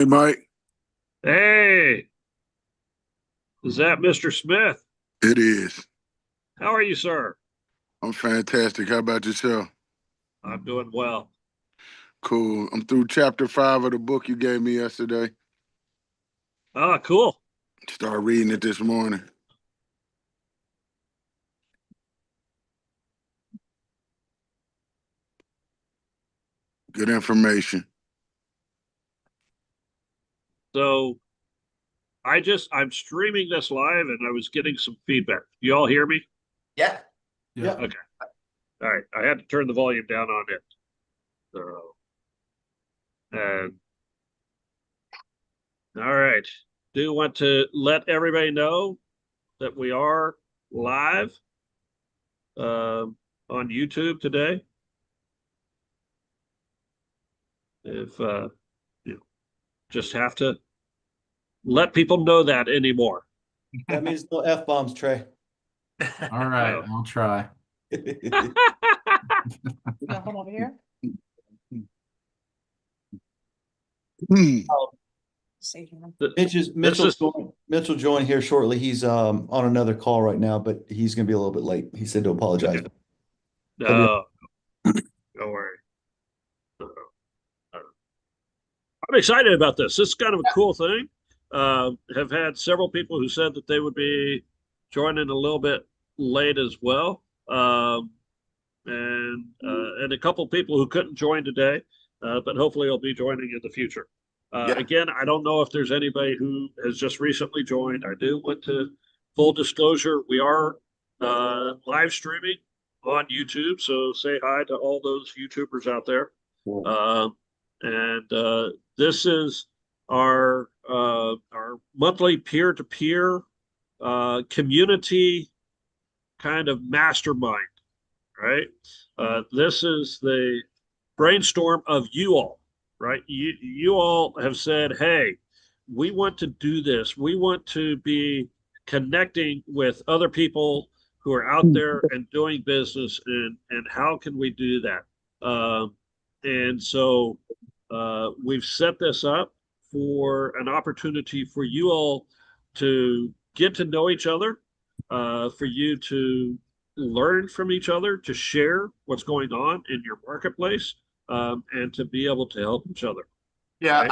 Hey, Mike, Hey, is that Mr. Smith? it is. How are you, sir? I'm fantastic. How about yourself? I'm doing well. Cool. I'm through chapter 5 of the book you gave me yesterday. Ah, cool. Start reading it this morning. Good information. So I'm streaming this live and I was getting some feedback. You all hear me? Yeah. Yeah. Yeah. Okay. All right. I had to turn the volume down on it. So, and all right. Do want to let everybody know that we are live on YouTube today. If you know, just have to let people know that anymore. That means no F bombs, Trey. All right, No. I'll try. You gonna come over here? Hmm. See here. This is Mitchell joined here shortly. He's on another call right now, but he's gonna be a little bit late. He said to apologize. He'll be- no, don't worry. Uh, I'm excited about this. This is kind of a cool thing. Have had several people who said that they would be joining a little bit late as well, and a couple people who couldn't join today, but hopefully will be joining in the future. Yeah. Again, I don't know if there's anybody who has just recently joined. I do want to full disclosure, we are live streaming on YouTube, so say hi to all those YouTubers out there. And this is our monthly peer-to-peer community kind of mastermind, right? This is the brainstorm of you all, right? You all have said, hey, we want to do this. We want to be connecting with other people who are out there and doing business, and how can we do that? And so we've set this up for an opportunity for you all to get to know each other, for you to learn from each other, to share what's going on in your marketplace, and to be able to help each other. Yeah. Right?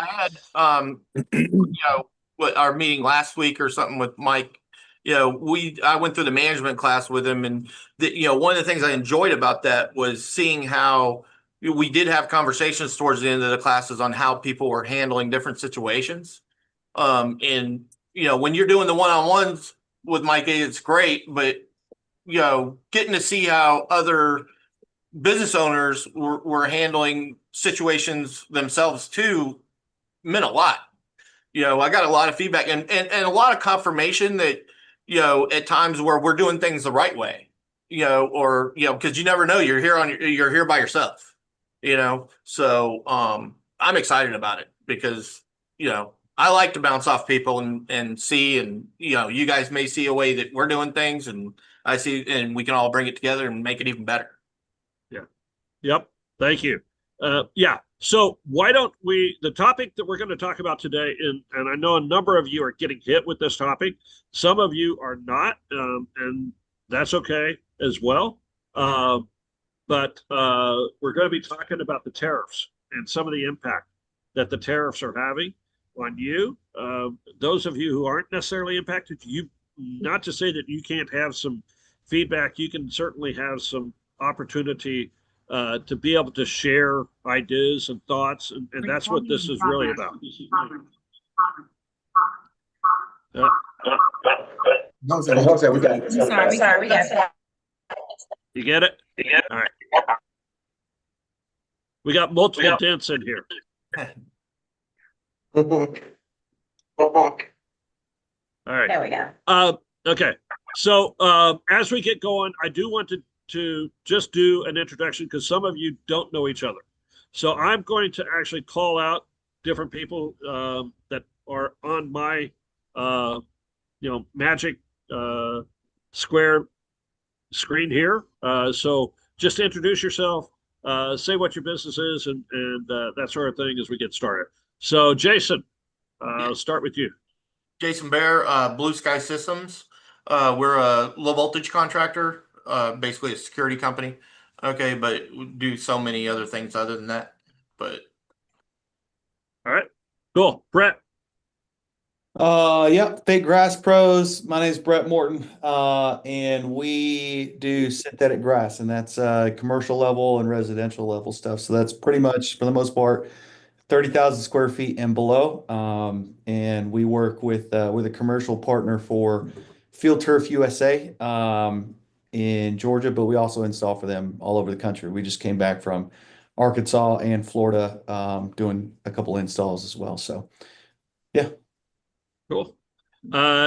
I had what our meeting last week or something with Mike. I went through the management class with him, and one of the things I enjoyed about that was seeing how we did have conversations towards the end of the classes on how people were handling different situations. And when you're doing the one-on-ones with Mike, it's great, but getting to see how other business owners were handling situations themselves too meant a lot. I got a lot of feedback and a lot of confirmation that, at times where we're doing things the right way, or, because you never know, you're here by yourself, so I'm excited about it because, I like to bounce off people and see, and, you guys may see a way that we're doing things, and I see, and we can all bring it together and make it even better. Yeah. Yep. Thank you. Yeah. So why don't the topic that we're going to talk about today, and I know a number of you are getting hit with this topic. Some of you are not, and that's okay as well. But we're going to be talking about the tariffs and some of the impact that the tariffs are having on you. Those of you who aren't necessarily impacted, not to say that you can't have some feedback, you can certainly have some opportunity to be able to share ideas and thoughts, and that's what this is really about. Uh, Jose, we got Sorry, we got you get it? All right. We got multiple dents in here. All right. There we go. Okay. So as we get going, I do want to just do an introduction because some of you don't know each other. So I'm going to actually call out different people that are on my magic square screen here. So just introduce yourself, say what your business is, and that sort of thing as we get started. So Jason, Start with you. Jason Bear, Blue Sky Systems. We're a low voltage contractor, basically a security company. Okay, but we do so many other things other than that. But All right, cool. Brett. Yep, Fake Grass Pros. My name is Brett Morton, and we do synthetic grass, and that's commercial level and residential level stuff. So that's pretty much, for the most part, 30,000 square feet and below. And we work with a commercial partner for Field Turf USA in Georgia, but we also install for them all over the country. We just came back from Arkansas and Florida doing a couple installs as well. So, yeah. Cool.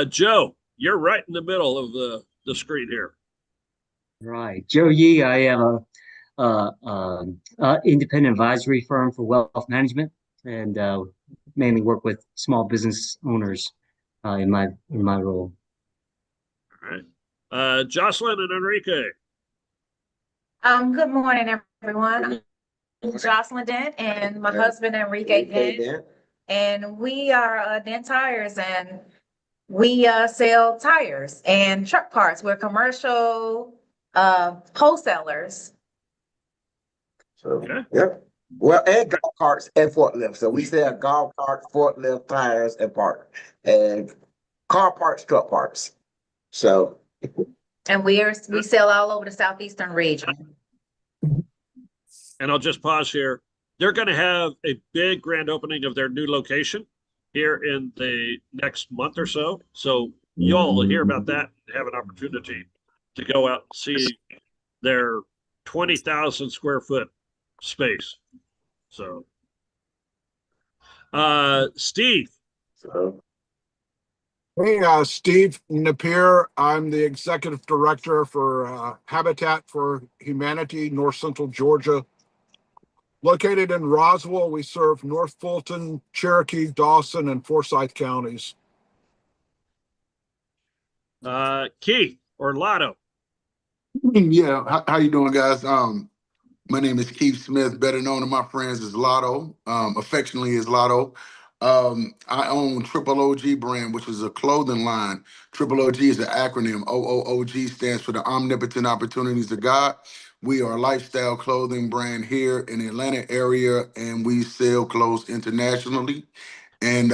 Joe, you're right in the middle of the screen here. Right. Joe Yee, I have a independent advisory firm for wealth management and mainly work with small business owners in my role. All right. Jocelyn and Enrique. Good morning, everyone. I'm Jocelyn Dent and my husband Enrique Dent. And we are Dent Tires, and we sell tires and truck parts. We're commercial wholesalers. So, Okay. yep. Well, and golf carts and forklifts. So we sell golf carts, forklift, tires, and parts, and car parts, truck parts. So, And we sell all over the southeastern region. And I'll just pause here. They're going to have a big grand opening of their new location here in the next month or so. So y'all will hear about that and have an opportunity to go out and see their 20,000 square foot space. So, Steve. so Hey, Steve Napier. I'm the executive director for Habitat for Humanity, North Central Georgia. Located in Roswell, we serve North Fulton, Cherokee, Dawson, and Forsyth counties. Keith or Lotto. Yeah, how you doing, guys? My name is Keith Smith, better known to my friends as Lotto, affectionately as Lotto. I own Triple OG brand, which is a clothing line. Triple OG is an acronym. OOOG stands for the Omnipotent Opportunities of God. We are a lifestyle clothing brand here in the Atlanta area, and we sell clothes internationally. And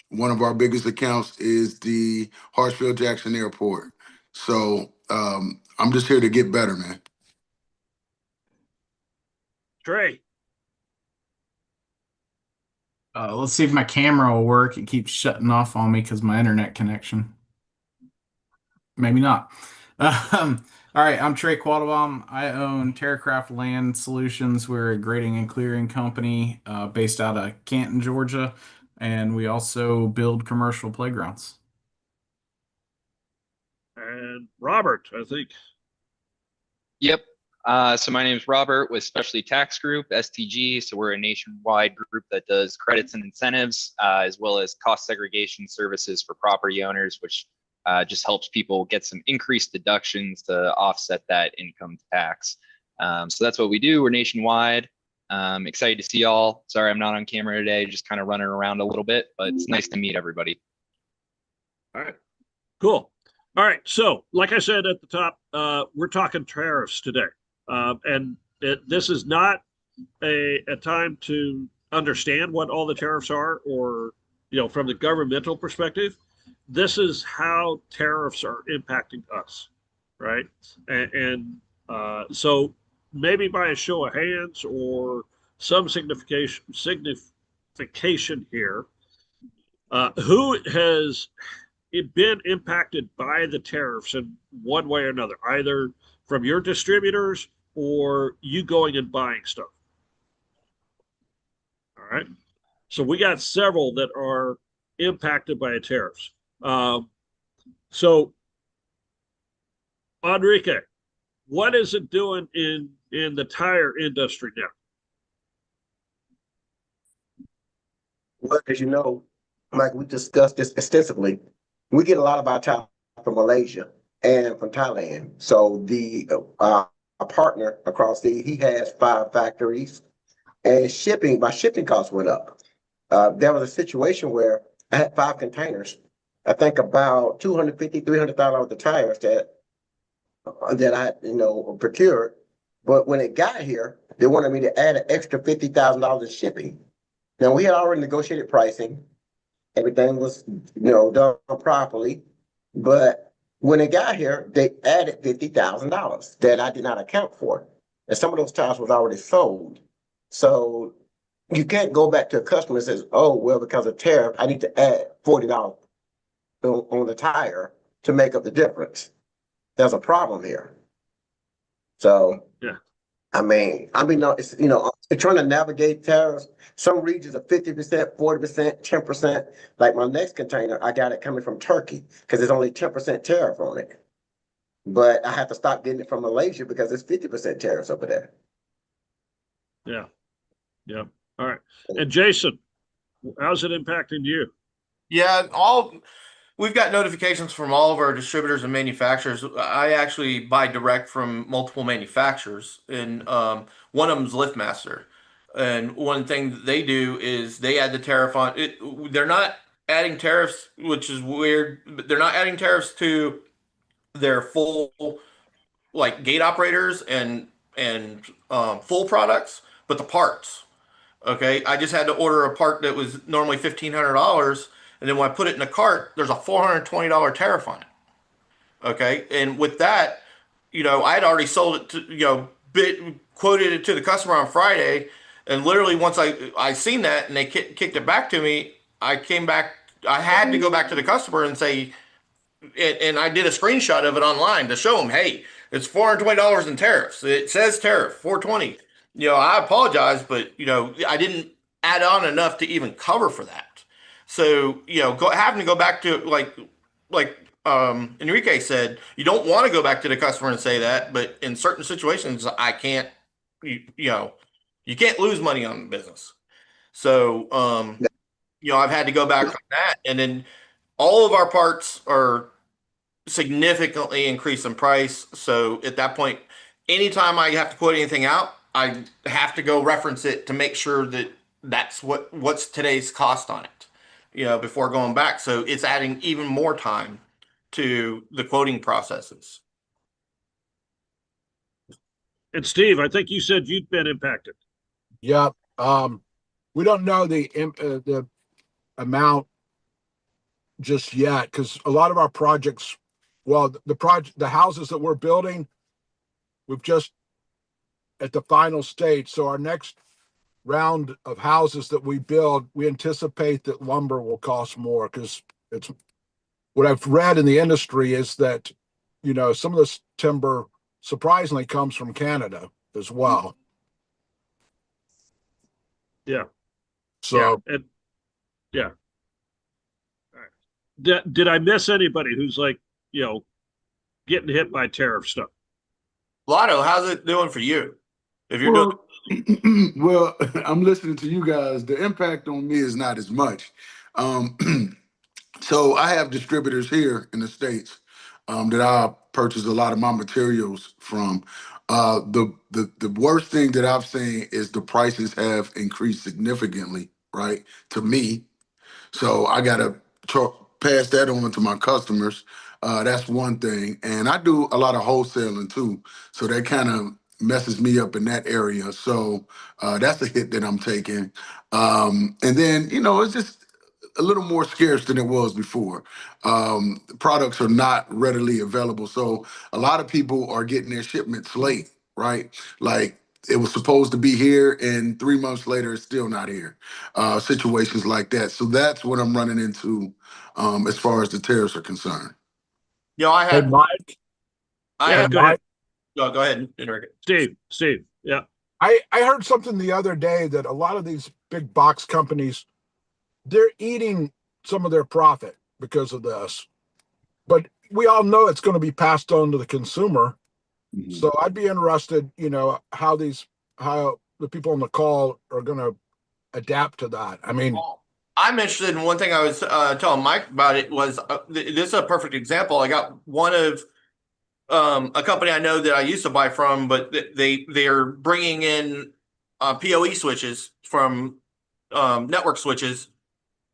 one of our biggest accounts is the Hartsfield-Jackson Airport. So I'm just here to get better, man. Trey. Let's see if my camera will work. It keeps shutting off on me because my internet connection. Maybe not. All right, I'm Trey Quattlebaum. I own Terracraft Land Solutions. We're a grading and clearing company based out of Canton, Georgia, and we also build commercial playgrounds. And Robert, I think. Yep. So my name is Robert with Specialty Tax Group, STG. So we're a nationwide group that does credits and incentives, as well as cost segregation services for property owners, which just helps people get some increased deductions to offset that income tax. So that's what we do. We're nationwide. Excited to see y'all. Sorry, I'm not on camera today, just kind of running around a little bit, but it's nice to meet everybody. All right, cool. All right, so like I said at the top, we're talking tariffs today. And this is not a time to understand what all the tariffs are, or, from the governmental perspective. This is how tariffs are impacting us, right? And so maybe by a show of hands or some signification here, who has been impacted by the tariffs in one way or another, either from your distributors or you going and buying stuff? All right. So we got several that are impacted by tariffs. So Enrique, what is it doing in the tire industry now? well, as you know, like we discussed this extensively, we get a lot of our tires from Malaysia and from Thailand. So the our partner across he has 5 factories, and my shipping costs went up. There was a situation where I had 5 containers. I think about 250, $300 worth of tires that I, procured. But when it got here, they wanted me to add an extra $50,000 in shipping. Now we had already negotiated pricing. Everything was, done properly. But when it got here, they added $50,000 that I did not account for. And some of those tires was already sold. So you can't go back to a customer and says, oh, well, because of tariff, I need to add $40 on the tire to make up the difference. There's a problem here. So, Yeah. it's, trying to navigate tariffs. Some regions are 50%, 40%, 10%. Like my next container, I got it coming from Turkey because there's only 10% tariff on it. But I have to stop getting it from Malaysia because it's 50% tariffs over there. Yeah. Yeah. All right. And Jason, how's it impacting you? Yeah, we've got notifications from all of our distributors and manufacturers. I actually buy direct from multiple manufacturers, and one of them is LiftMaster. And one thing that they do is they add the tariff on it. They're not adding tariffs, which is weird. But they're not adding tariffs to their full like gate operators and full products, but the parts. Okay, I just had to order a part that was normally $1,500, and then when I put it in a cart, there's a $420 tariff on it. Okay, and with that, I had already sold it to quoted it to the customer on Friday, and literally once I seen that and they kicked it back to me, I came back. I had to go back to the customer and say, and I did a screenshot of it online to show them, hey, it's $420 in tariffs. It says tariff 420. I apologize, but I didn't add on enough to even cover for that. So having to go back to Enrique said, you don't want to go back to the customer and say that, but in certain situations, I can't. You can't lose money on the business. So I've had to go back on that, and then all of our parts are significantly increased in price. So at that point, anytime I have to quote anything out, I have to go reference it to make sure that that's what's today's cost on it, before going back. So it's adding even more time to the quoting processes. And Steve, I think you said you'd been impacted. Yeah. We don't know the amount just yet because a lot of our projects, well, the houses that we're building, we've just at the final stage. So our next round of houses that we build, we anticipate that lumber will cost more because it's what I've read in the industry is that, some of this timber surprisingly comes from Canada as well. Yeah. So, yeah. And yeah. All right. Did I miss anybody who's getting hit by tariff stuff? Lotto, how's it doing for you? If you're doing well, I'm listening to you guys. The impact on me is not as much. So I have distributors here in the States that I purchase a lot of my materials from. The worst thing that I've seen is the prices have increased significantly, right? To me. So I gotta pass that on to my customers. That's one thing. And I do a lot of wholesaling too. So that kind of messes me up in that area. So that's a hit that I'm taking. And then, it's just a little more scarce than it was before. Products are not readily available. So a lot of people are getting their shipments late, right? Like it was supposed to be here and 3 months later, it's still not here. Situations like that. So that's what I'm running into as far as the tariffs are concerned. I had hey, Mike. Go ahead. Go ahead, Enrique. Steve. Yeah. I heard something the other day that a lot of these big box companies, they're eating some of their profit because of this. But we all know it's going to be passed on to the consumer. Mm-hmm. So I'd be interested, how the people on the call are going to adapt to that. I mean, I'm interested in one thing I was telling Mike about it was this is a perfect example. I got one of a company I know that I used to buy from, but they are bringing in PoE switches from network switches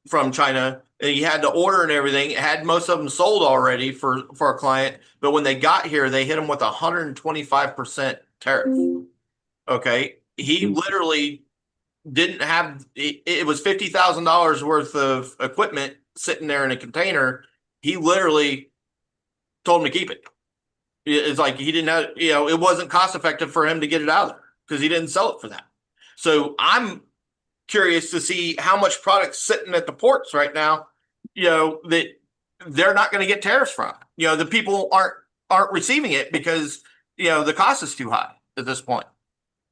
from China. And he had to order and everything. Had most of them sold already for a client, but when they got here, they hit him with 125% tariff. Okay, he literally didn't have. It was $50,000 worth of equipment sitting there in a container. He literally told him to keep it. It's like he didn't have, it wasn't cost effective for him to get it out of there because he didn't sell it for that. So I'm curious to see how much product's sitting at the ports right now, that they're not going to get tariffs from. The people aren't receiving it because the cost is too high at this point.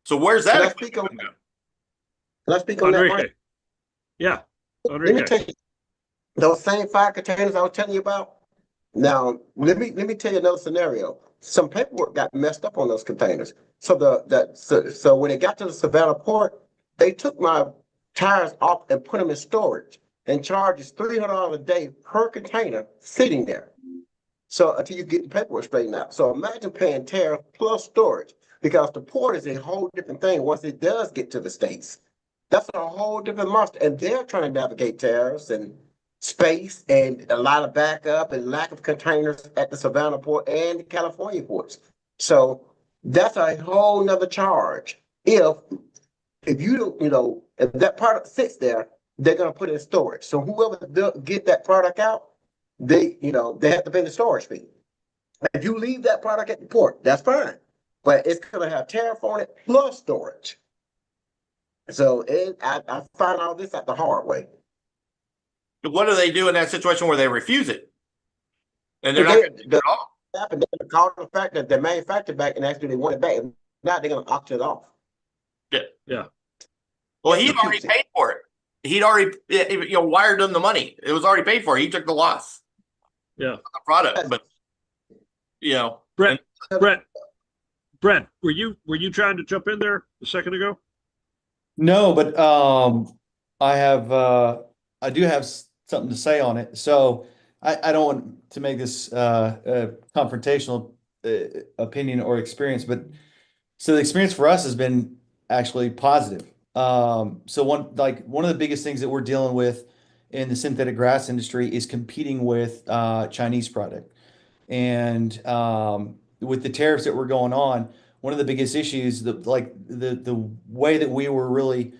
So where's that? Can I speak on, can I speak on that, Enrique. Mike? Yeah, Let me Enrique. tell you, those same 5 containers I was telling you about. Now, let me tell you another scenario. Some paperwork got messed up on those containers. So when it got to the Savannah port, they took my tires off and put them in storage and charges $300 a day per container sitting there. So until you get the paperwork straightened out. So imagine paying tariff plus storage, because the port is a whole different thing once it does get to the States. That's a whole different monster. And they're trying to navigate tariffs and space and a lot of backup and lack of containers at the Savannah port and the California ports. So that's a whole nother charge. If you don't, if that product sits there, they're gonna put it in storage. So whoever get that product out, they have to pay the storage fee. If you leave that product at the port, that's fine, but it's gonna have tariff on it plus storage. So I found all this out the hard way. What do they do in that situation where they refuse it? And they're not going to do it all. Happened, they're gonna call the fact that they manufactured back and actually they want it back. Now they're gonna auction it off. Yeah. Well, he'd already paid for it. He'd already wired them the money. It was already paid for. He took the loss. Yeah. On the product, but Brett, were you trying to jump in there a second ago? No, but I do have something to say on it. So I don't want to make this a confrontational opinion or experience, but so the experience for us has been actually positive. So one of the biggest things that we're dealing with in the synthetic grass industry is competing with Chinese product. And with the tariffs that were going on, one of the biggest issues, the way that we were really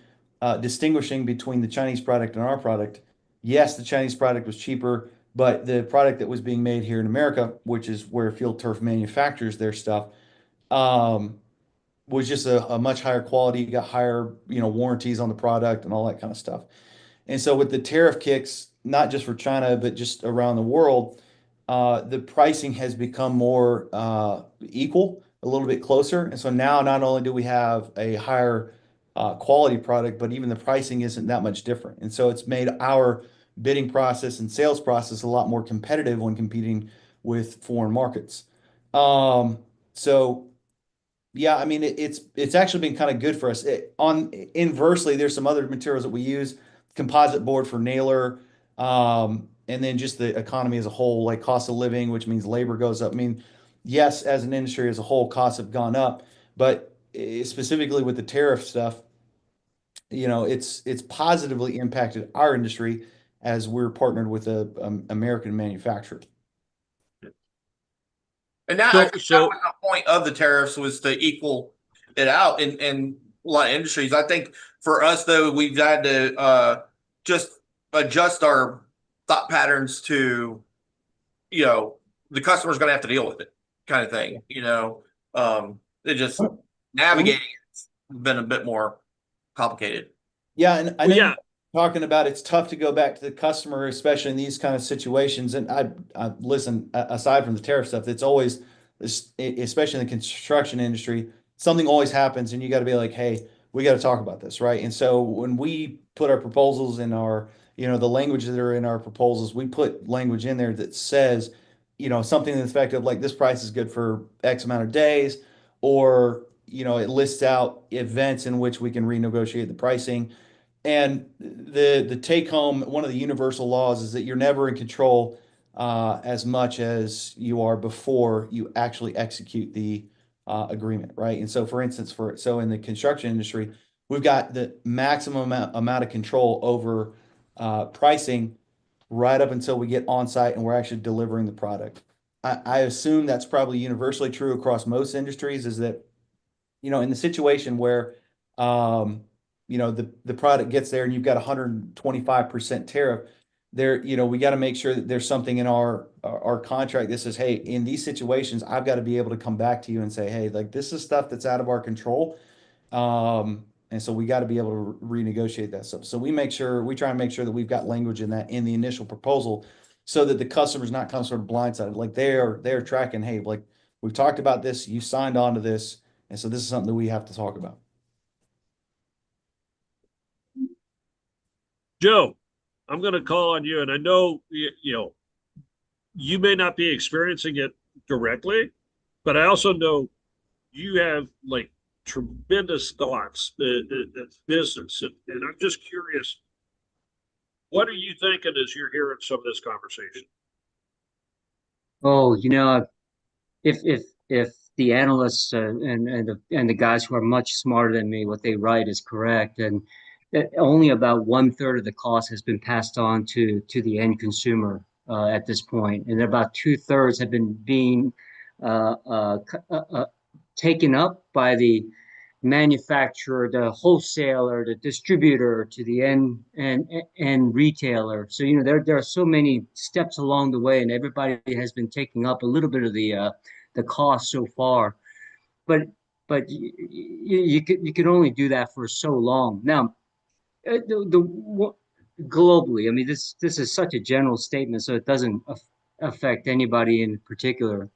distinguishing between the Chinese product and our product, yes, the Chinese product was cheaper, but the product that was being made here in America, which is where Field Turf manufactures their stuff, was just a much higher quality. You got higher, warranties on the product and all that kind of stuff. And so with the tariff kicks, not just for China, but just around the world, the pricing has become more equal, a little bit closer. And so now not only do we have a higher quality product, but even the pricing isn't that much different. And so it's made our bidding process and sales process a lot more competitive when competing with foreign markets. So yeah, I mean it's actually been kind of good for us. Inversely, there's some other materials that we use, composite board for nailer, and then just the economy as a whole, like cost of living, which means labor goes up. I mean, yes, as an industry as a whole, costs have gone up, but specifically with the tariff stuff, it's positively impacted our industry as we're partnered with a American manufacturer. And that, I think that was the point of the tariffs, was to equal it out in a lot of industries. I think for us, though, we've had to just adjust our thought patterns to, the customer's going to have to deal with it, kind of thing. It just navigating it's been a bit more complicated. Yeah, and I know you're talking about it's tough to go back to the customer, especially in these kind of situations. And I listen, aside from the tariff stuff, it's always, especially in the construction industry, something always happens, and you got to be like, hey, we got to talk about this, right? And so when we put our proposals in our, the language that are in our proposals, we put language in there that says, something to the effect of like, this price is good for X amount of days, or it lists out events in which we can renegotiate the pricing. And the take home, one of the universal laws is that you're never in control as much as you are before you actually execute the agreement, right? And so, for instance, so in the construction industry, we've got the maximum amount of control over pricing right up until we get on site and we're actually delivering the product. I assume that's probably universally true across most industries, is that, in the situation where, the product gets there and you've got 125% tariff there, we got to make sure that there's something in our contract that says, hey, in these situations, I've got to be able to come back to you and say, hey, like, this is stuff that's out of our control. And so we got to be able to renegotiate that stuff. So we try and make sure that we've got language in the initial proposal, so that the customer's not kind of sort of blindsided. Like, they're tracking, hey, like, we've talked about this, you signed on to this, and so this is something that we have to talk about. Joe, I'm going to call on you, and I know you may not be experiencing it directly, but I also know you have like tremendous thoughts in business, and I'm just curious, what are you thinking as you're hearing some of this conversation? Oh, if the analysts and the guys who are much smarter than me, what they write is correct, and that only about 1/3 of the cost has been passed on to the end consumer at this point, and about 2/3 have been being taken up by the manufacturer, the wholesaler, the distributor, to the end retailer. So there are so many steps along the way, and everybody has been taking up a little bit of the cost so far. But you can only do that for so long. Now, globally, I mean, this is such a general statement, so it doesn't affect anybody in particular.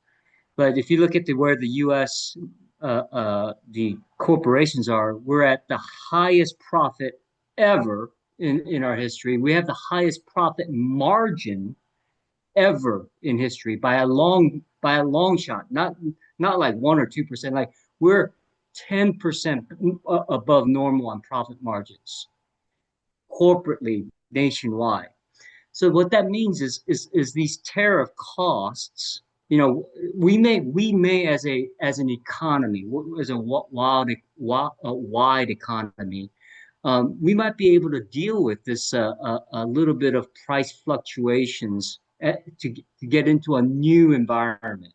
But if you look at where the U.S. The corporations are, we're at the highest profit ever in our history. We have the highest profit margin ever in history by a long shot. Not like 1 or 2%. Like, we're 10% above normal on profit margins corporately nationwide. So what that means is these tariff costs, we may as an economy, as a wide economy, we might be able to deal with this a little bit of price fluctuations to get into a new environment.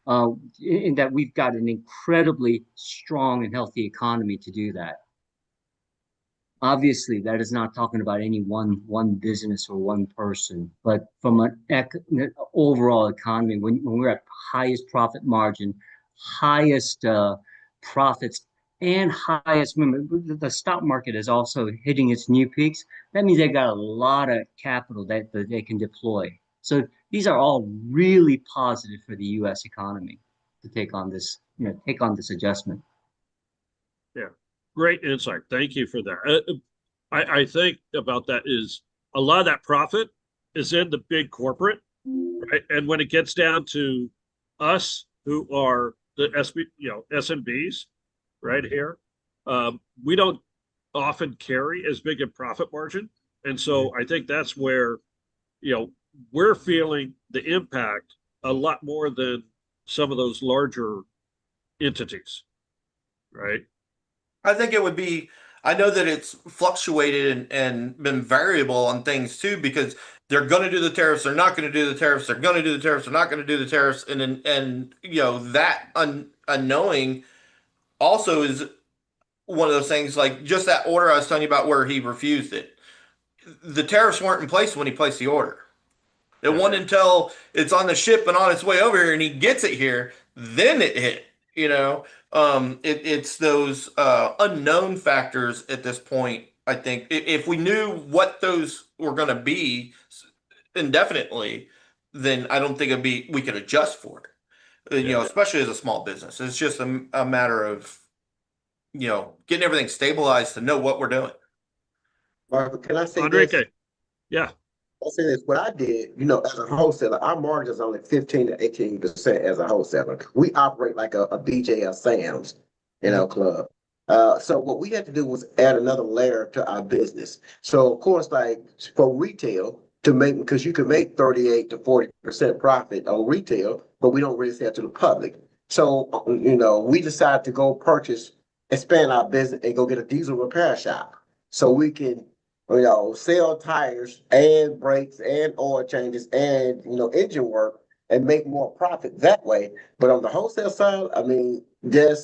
In that we've got an incredibly strong and healthy economy to do that. Obviously, that is not talking about any one business or one person, but from an overall economy, when we're at highest profit margin, highest profits, and highest, remember, the stock market is also hitting its new peaks. That means they got a lot of capital that they can deploy. So these are all really positive for the U.S. economy to take on this adjustment. Yeah, great insight. Thank you for that. I think about that is a lot of that profit is in the big corporate, right? And when it gets down to us who are the SMBs right here, we don't often carry as big a profit margin. And so I think that's where, we're feeling the impact a lot more than some of those larger entities, right? I think it would be, I know that it's fluctuated and been variable on things too, because they're going to do the tariffs, they're not going to do the tariffs, they're going to do the tariffs, they're not going to do the tariffs. And that unknowing also is one of those things, like just that order I was telling you about where he refused it. The tariffs weren't in place when he placed the order. It wasn't until it's on the ship and on its way over here and he gets it here, then it hit, it's those unknown factors at this point. I think if we knew what those were going to be indefinitely, then I don't think we could adjust for it. Especially as a small business, it's just a matter of getting everything stabilized to know what we're doing. Mark, can I say Enrique, this? yeah. I'll say this. What I did, as a wholesaler, our margin is only 15 to 18% as a wholesaler. We operate like a BJ or Sam's, club. So what we had to do was add another layer to our business. So of course, like for retail, because you can make 38 to 40% profit on retail, but we don't really sell to the public. So, we decided to go purchase expand our business and go get a diesel repair shop so we can, sell tires and brakes and oil changes and, engine work and make more profit that way. But on the wholesale side, I mean, I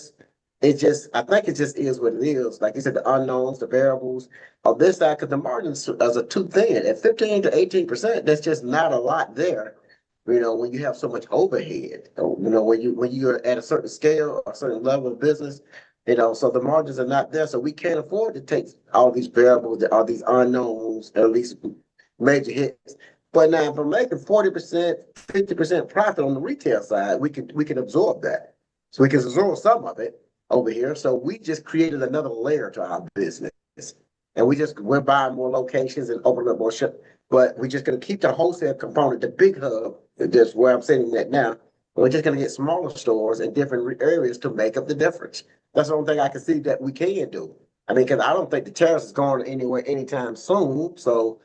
think it just is what it is. Like you said, the unknowns, the variables on this side, because the margins are too thin at 15 to 18%. That's just not a lot there. When you have so much overhead, when you're at a certain scale, a certain level of business, so the margins are not there. So we can't afford to take all these variables, all these unknowns, at least major hits. But now if I'm making 40%, 50% profit on the retail side, we can absorb that. So we can absorb some of it over here. So we just created another layer to our business. And we're buying more locations and opening up more shop. But we're just gonna keep the wholesale component, the big hub, just where I'm sitting at now. We're just gonna get smaller stores in different areas to make up the difference. That's the only thing I can see that we can do. I mean, because I don't think the tariffs is going anywhere anytime soon. So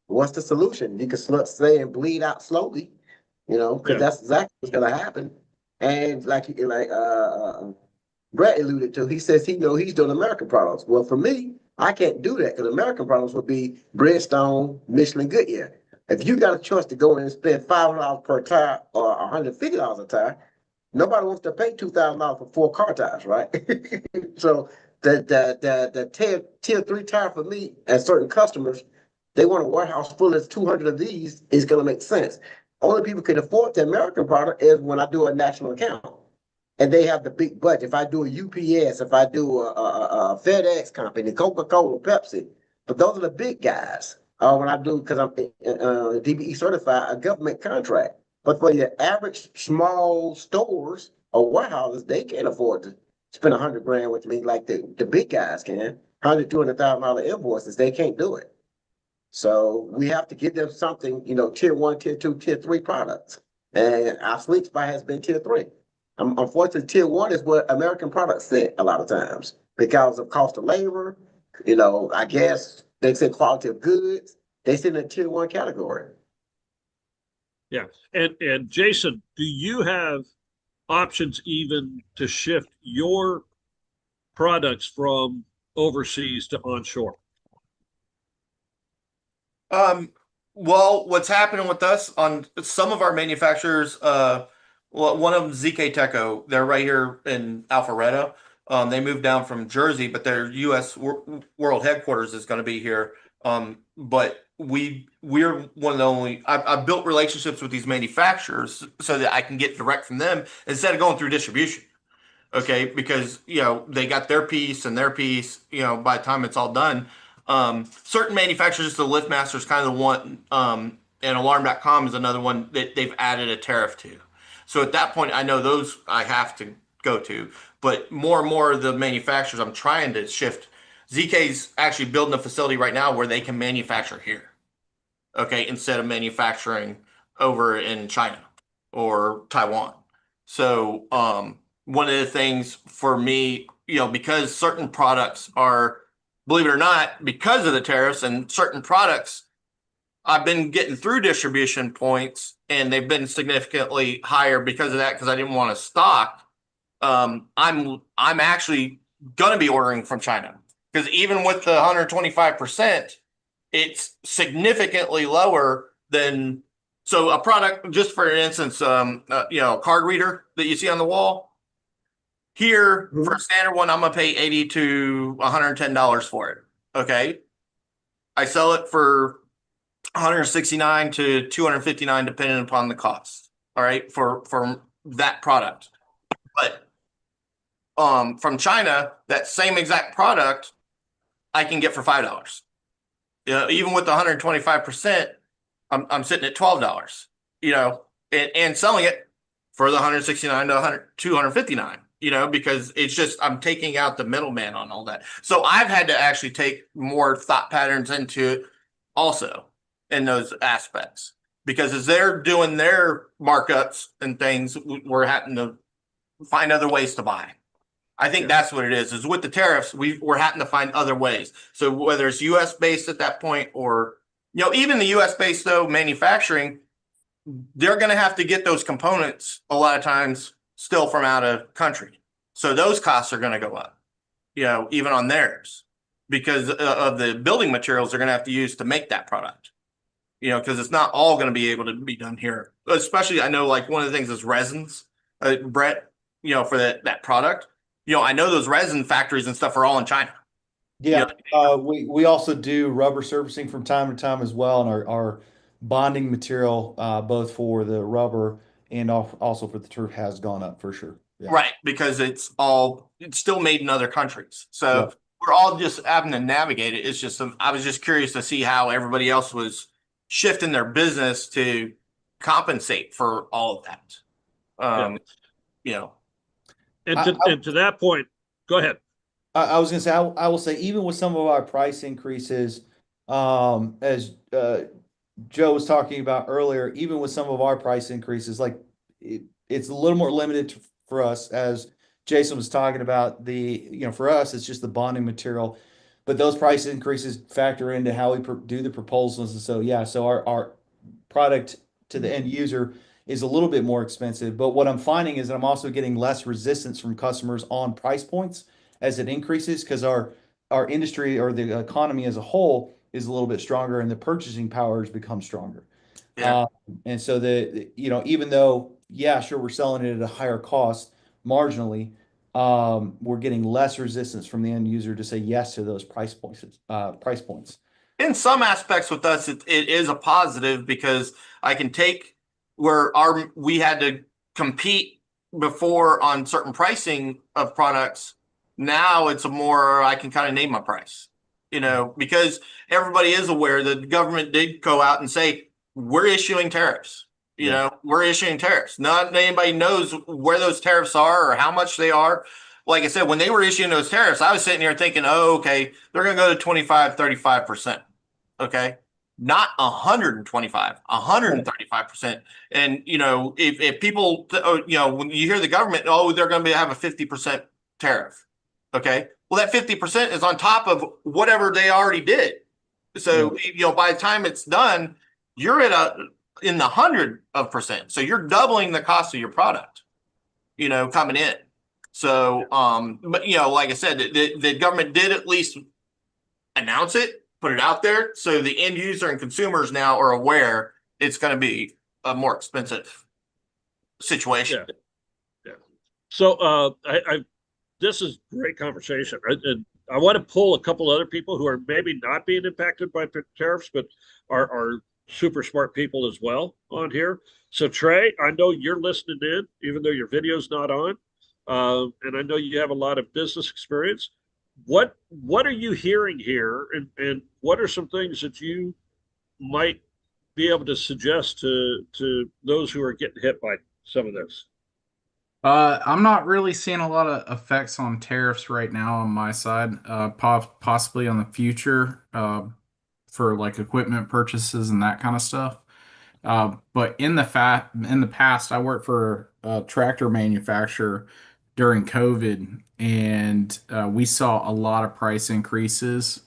what's the solution? You can stay and bleed out slowly, because that's exactly what's gonna happen. And Brett alluded to, he says he's doing American products. Well, for me, I can't do that because American products would be Bridgestone, Michelin, Goodyear. If you got a choice to go in and spend $500 per tire or $150 a tire, nobody wants to pay $2,000 for 4 car tires, right? So the tier 3 tire for me and certain customers, they want a warehouse full of 200 of these is going to make sense. Only people can afford the American product is when I do a national account and they have the big budget. If I do a UPS, if I do a FedEx company, Coca-Cola, Pepsi, but those are the big guys. When I do, because I'm DBE certified, a government contract. But for your average small stores or warehouses, they can't afford to spend 100 grand with me like the big guys can. $200,000 invoices, they can't do it. So we have to give them something, tier 1, tier 2, tier 3 products. And our sweet spot has been tier 3. Unfortunately, tier 1 is what American products sit a lot of times because of cost of labor. I guess they say quality of goods. They sit in the tier 1 category. Yeah. And Jason, do you have options even to shift your products from overseas to onshore? Well, what's happening with us on some of our manufacturers, one of them, ZK Teco, they're right here in Alpharetta. They moved down from Jersey, but their U.S. world headquarters is going to be here. But we're one of the only. I've built relationships with these manufacturers so that I can get direct from them instead of going through distribution. Okay, because they got their piece and their piece. By the time it's all done, certain manufacturers, the LiftMaster's kind of the one, and Alarm.com is another one that they've added a tariff to. So at that point, I know those I have to go to. But more and more of the manufacturers, I'm trying to shift. ZK's actually building a facility right now where they can manufacture here, okay, instead of manufacturing over in China or Taiwan. So one of the things for me, because certain products are, believe it or not, because of the tariffs and certain products, I've been getting through distribution points and they've been significantly higher because of that, because I didn't want to stock. I'm actually going to be ordering from China because even with the 125%, it's significantly lower than, so a product, just for instance, a card reader that you see on the wall here, for a standard one, I'm going to pay $80 to $110 for it. Okay. I sell it for $169 to $259, depending upon the cost. All right. For that product. But from China, that same exact product I can get for $5. Even with the 125%, I'm sitting at $12, and selling it for the 169 to 259, because it's just, I'm taking out the middleman on all that. So I've had to actually take more thought patterns into it also in those aspects, because as they're doing their markups and things, we're having to find other ways to buy. I think that's what it is with the tariffs, we're having to find other ways. So whether it's US based at that point or, even the US based though, manufacturing, they're going to have to get those components a lot of times still from out of country. So those costs are going to go up. even on theirs, because of the building materials they're going to have to use to make that product. Because it's not all going to be able to be done here. Especially, I know, like, one of the things is resins, Brett. For that product. I know those resin factories and stuff are all in China. Yeah, we also do rubber surfacing from time to time as well, and our bonding material, both for the rubber and also for the turf, has gone up for sure. Yeah. Right, because it's still made in other countries. So Yeah. we're all just having to navigate it. It's just I was just curious to see how everybody else was shifting their business to compensate for all of that. And to that point, go ahead. I was going to say, I will say, even with some of our price increases, as Joe was talking about earlier, even with some of our price increases, like it's a little more limited for us, as Jason was talking about. For us, it's just the bonding material, but those price increases factor into how we do the proposals. And so, yeah, so our product to the end user is a little bit more expensive. But what I'm finding is that I'm also getting less resistance from customers on price points as it increases, because our industry or the economy as a whole is a little bit stronger and the purchasing power has become stronger. Yeah. And so even though, yeah, sure, we're selling it at a higher cost marginally, we're getting less resistance from the end user to say yes to those price points. In some aspects with us, it is a positive, because I can take where we had to compete before on certain pricing of products. Now it's I can kind of name my price, because everybody is aware that the government did go out and say, we're issuing tariffs. We're issuing tariffs. Not anybody knows where those tariffs are or how much they are. Like I said, when they were issuing those tariffs, I was sitting here thinking, oh, okay, they're going to go to 25, 35%. Okay. Not 125, 135%. And, if people, when you hear the government, oh, they're going to have a 50% tariff. Okay. Well, that 50% is on top of whatever they already did. So, by the time it's done, you're in the 100%. So you're doubling the cost of your product, coming in. So, but, like I said, the government did at least announce it, put it out there, so the end user and consumers now are aware it's going to be a more expensive situation. Yeah. So this is great conversation. And I want to pull a couple other people who are maybe not being impacted by tariffs, but are super smart people as well on here. So Trey, I know you're listening in, even though your video's not on. And I know you have a lot of business experience. What are you hearing here, and what are some things that you might be able to suggest to those who are getting hit by some of this? I'm not really seeing a lot of effects on tariffs right now on my side. Possibly on the future, for like equipment purchases and that kind of stuff. But in the past, I worked for a tractor manufacturer during COVID, and we saw a lot of price increases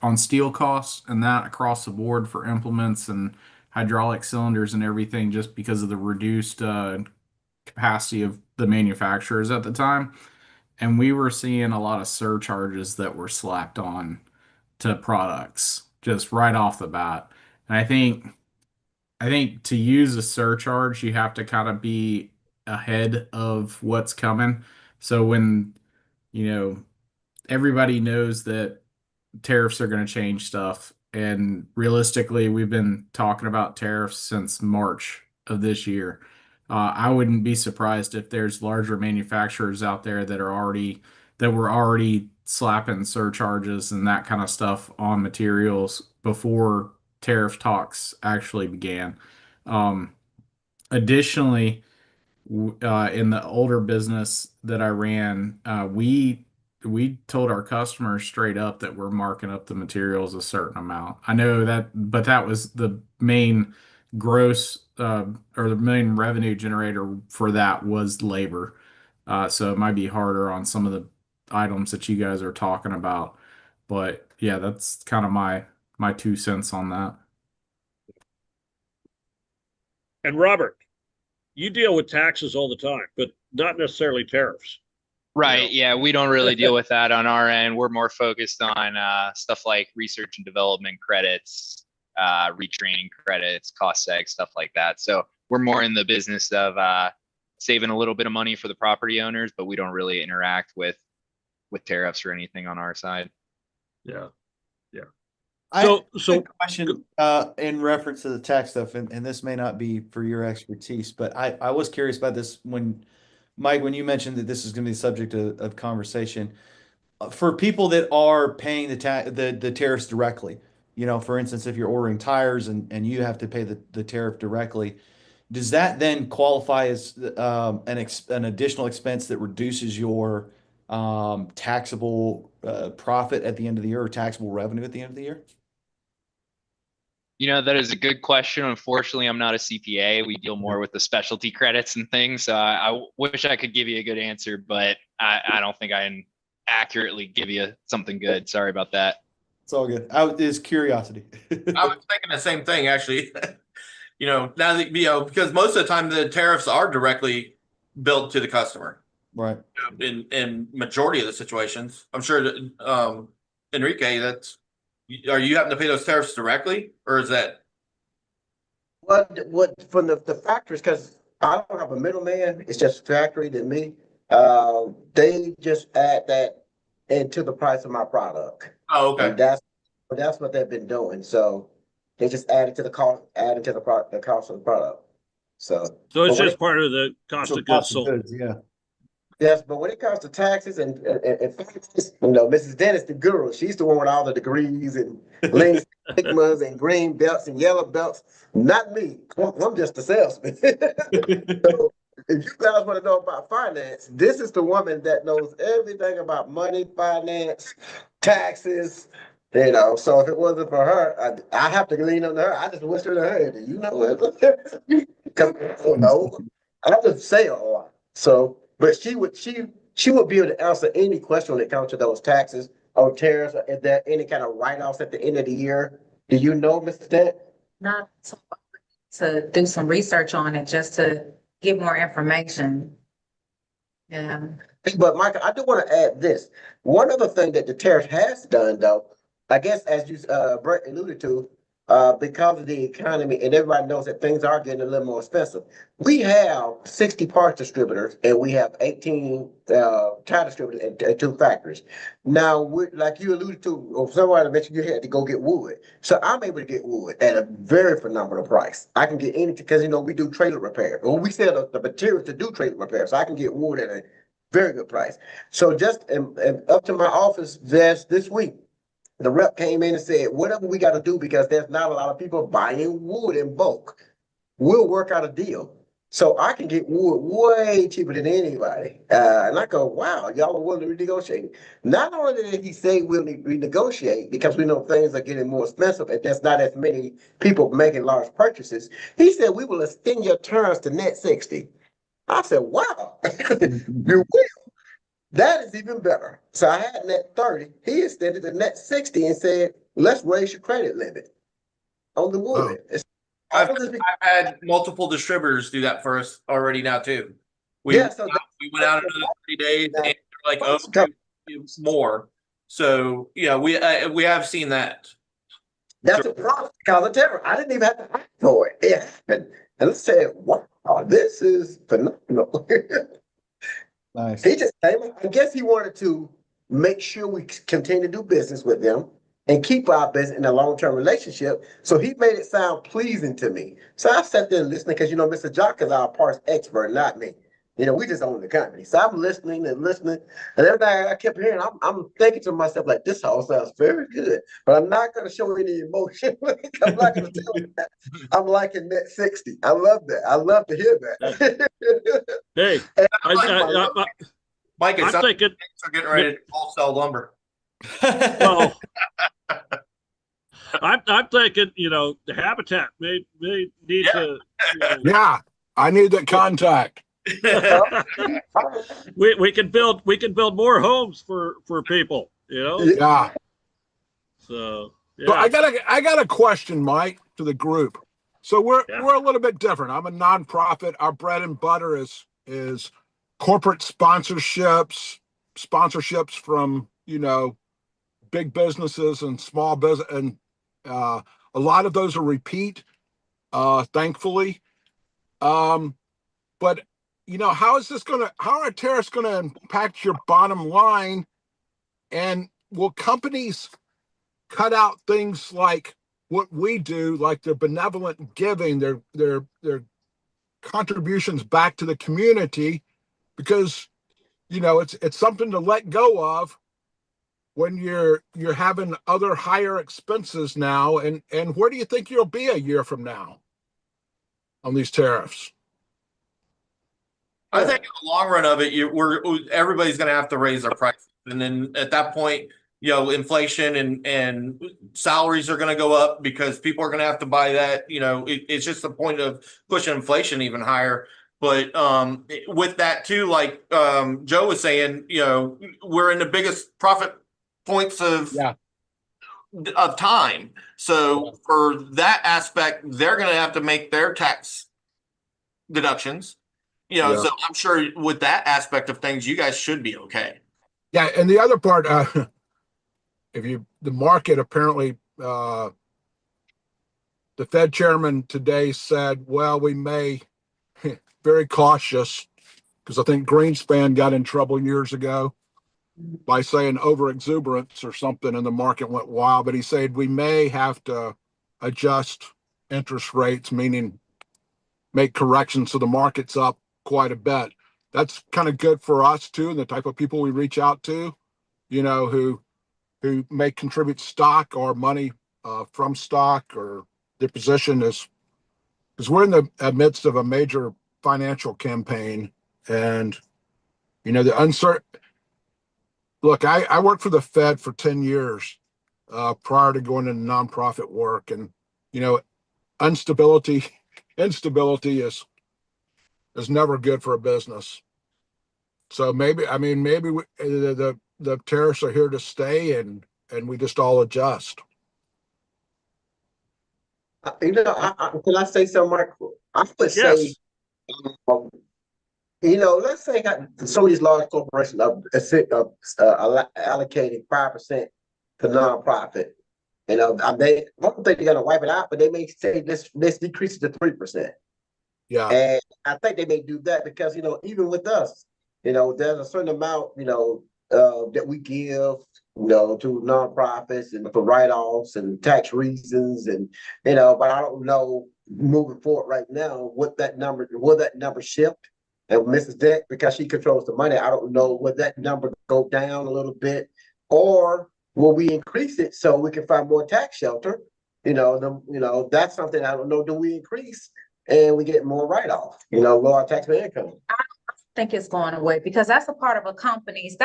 on steel costs and that across the board for implements and hydraulic cylinders and everything, just because of the reduced capacity of the manufacturers at the time. And we were seeing a lot of surcharges that were slapped on to products just right off the bat. And I think to use a surcharge, you have to kind of be ahead of what's coming. So when, you know, everybody knows that tariffs are going to change stuff. And realistically, we've been talking about tariffs since March of this year. I wouldn't be surprised if there's larger manufacturers out there that were already slapping surcharges and that kind of stuff on materials before tariff talks actually began. Um, Additionally, in the older business that I ran, we told our customers straight up that we're marking up the materials a certain amount. I know that, but that was the main gross or the main revenue generator for that was labor. So it might be harder on some of the items that you guys are talking about. But yeah, that's kind of my 2 cents on that. And Robert, you deal with taxes all the time, but not necessarily tariffs. Right. Yeah, we don't really deal with that on our end. We're more focused on stuff like research and development credits, retraining credits, cost seg, stuff like that. So we're more in the business of saving a little bit of money for the property owners, but we don't really interact with tariffs or anything on our side. Yeah. Yeah. I So, have a so question in reference to the tax stuff, and this may not be for your expertise, but I was curious about this when, Mike, when you mentioned that this is going to be the subject of conversation. For people that are paying the tariffs directly, for instance, if you're ordering tires and you have to pay the tariff directly, does that then qualify as an additional expense that reduces your taxable profit at the end of the year, or taxable revenue at the end of the year? That is a good question. Unfortunately, I'm not a CPA. We deal more with the specialty credits and things. So I wish I could give you a good answer, but I don't think I can accurately give you something good. Sorry about that. It's all good. It's curiosity. I was thinking the same thing, actually. Now that, because most of the time the tariffs are directly billed to the customer. Right. In majority of the situations, I'm sure that, Enrique, are you having to pay those tariffs directly, or is that? What from the factories, because I don't have a middleman, it's just factory to me. They just add that into the price of my product. Oh, okay. And that's what they've been doing. So they just add it to the cost, add it to the cost of the product. So it's just part of the cost of goods sold. Yeah. Yes, but when it comes to taxes and finances, Mrs. Dennis, the guru, she's the one with all the degrees and Lean Sigmas and green belts and yellow belts. Not me. I'm just a salesman. So if you guys want to know about finance, this is the woman that knows everything about money, finance, taxes. So if it wasn't for her, I have to lean on her. I just whisper to her, "Do you know what?" I just say a lot. So. But she would be able to answer any question when it comes to those taxes or tariffs. Is there any kind of write-offs at the end of the year? Do you know, Mr. Stant? Not to do some research on it, just to get more information. Yeah. But Michael, I do want to add this. One other thing that the tariff has done, though, I guess as you Brett alluded to, because of the economy and everybody knows that things are getting a little more expensive. We have 60 parts distributors and we have 18 tire distributors at 2 factories. Now, like you alluded to, or somebody mentioned you had to go get wood. So I'm able to get wood at a very phenomenal price. I can get anything because, we do trailer repair. Or we sell the materials to do trailer repair. So I can get wood at a very good price. So just up to my office this week, the rep came in and said, whatever we got to do, because there's not a lot of people buying wood in bulk, we'll work out a deal. So I can get wood way cheaper than anybody. And I go, wow, y'all are willing to renegotiate. Not only did he say we'll renegotiate because we know things are getting more expensive and there's not as many people making large purchases, he said we will extend your terms to net 60. I said, wow, you will. That is even better. So I had net 30. He extended the net 60 and said, let's raise your credit limit on the wood. I've had multiple distributors do that for us already now too. We went out another 3 days and they're like, oh, more. So we have seen that. That's a problem because of terror. I didn't even have to fight for it. It happened. And I said, wow, this is phenomenal. Nice. He just came. I guess he wanted to make sure we continue to do business with them and keep our business in a long-term relationship. So he made it sound pleasing to me. So I sat there listening because Mr. Jock is our parts expert, not me. We just own the company. So I'm listening, and everything I kept hearing, I'm thinking to myself, like, this all sounds very good, but I'm not going to show any emotion. I'm not going to tell you that. I'm liking net 60. I love that. I love to hear that. Hey, Mike, I'm thinking are getting ready to wholesale lumber. well, I'm thinking, the Habitat may need to. Yeah, I need that contact. we can build more homes for people, Yeah. So yeah. So I got a question, Mike, to the group. So we're a little bit different. I'm a nonprofit. Our bread and butter is corporate sponsorships, sponsorships from, big businesses and small business, and a lot of those are repeat, thankfully. But how are tariffs gonna impact your bottom line? And will companies cut out things like what we do, like their benevolent giving, their contributions back to the community, because it's something to let go of when you're having other higher expenses now. And where do you think you'll be a year from now on these tariffs? I think in the long run of it, everybody's going to have to raise their prices, and then at that point, inflation and salaries are going to go up because people are going to have to buy that. It's just the point of pushing inflation even higher. But with that too, like Joe was saying, we're in the biggest profit points of time. So for that aspect, they're going to have to make their tax deductions. So I'm sure with that aspect of things, you guys should be okay. Yeah, and the other part, the market apparently, the Fed chairman today said, well, we may very cautious, because I think Greenspan got in trouble years ago by saying over exuberance or something, and the market went wild. But he said we may have to adjust interest rates, meaning make corrections, so the market's up quite a bit. That's kind of good for us too, and the type of people we reach out to, who may contribute stock or money from stock, or their position is, because we're in the midst of a major financial campaign. And the uncertain look, I worked for the Fed for 10 years prior to going into nonprofit work, and instability is never good for a business. So maybe the tariffs are here to stay, and we just all adjust. Can I say something, Mark? I would say, let's say some of these large corporations are allocating 5% to nonprofit. I don't think they're going to wipe it out, but they may say let's decrease it to 3%. Yeah. And I think they may do that because, even with us, there's a certain amount, that we give, to nonprofits and for write-offs and tax reasons. And, but I don't know moving forward right now will that number shift. And Mrs. Deck, because she controls the money, I don't know, will that number go down a little bit, or will we increase it so we can find more tax shelter? That's something I don't know. Do we increase and we get more write-off, lower taxpayer income? I think it's going away, because that's a part of a company's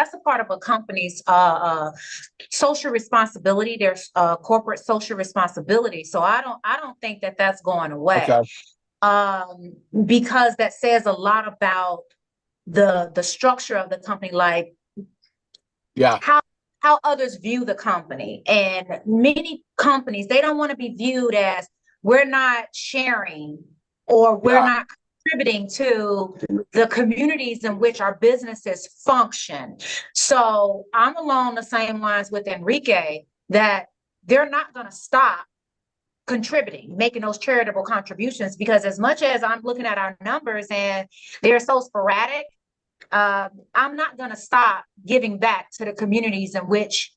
social responsibility, their corporate social responsibility. So I don't think that that's going away. Okay. Because that says a lot about the structure of the company, like how others view the company. And many companies, they don't want to be viewed as we're not sharing or we're not contributing to the communities in which our businesses function. So I'm along the same lines with Enrique, that they're not going to stop contributing, making those charitable contributions, because as much as I'm looking at our numbers and they're so sporadic, I'm not going to stop giving back to the communities in which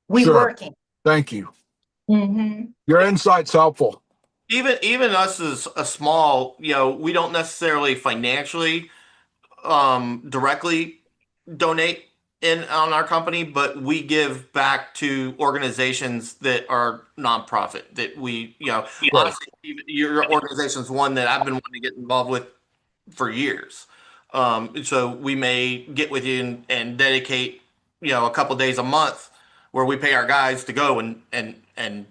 we working. Thank you. Mm-hmm. Your insight's helpful. Even us as a small, we don't necessarily financially directly donate in on our company, but we give back to organizations that are nonprofit that we, honestly, your organization's one that I've been wanting to get involved with for years. So we may get with you and dedicate, a couple days a month where we pay our guys to go and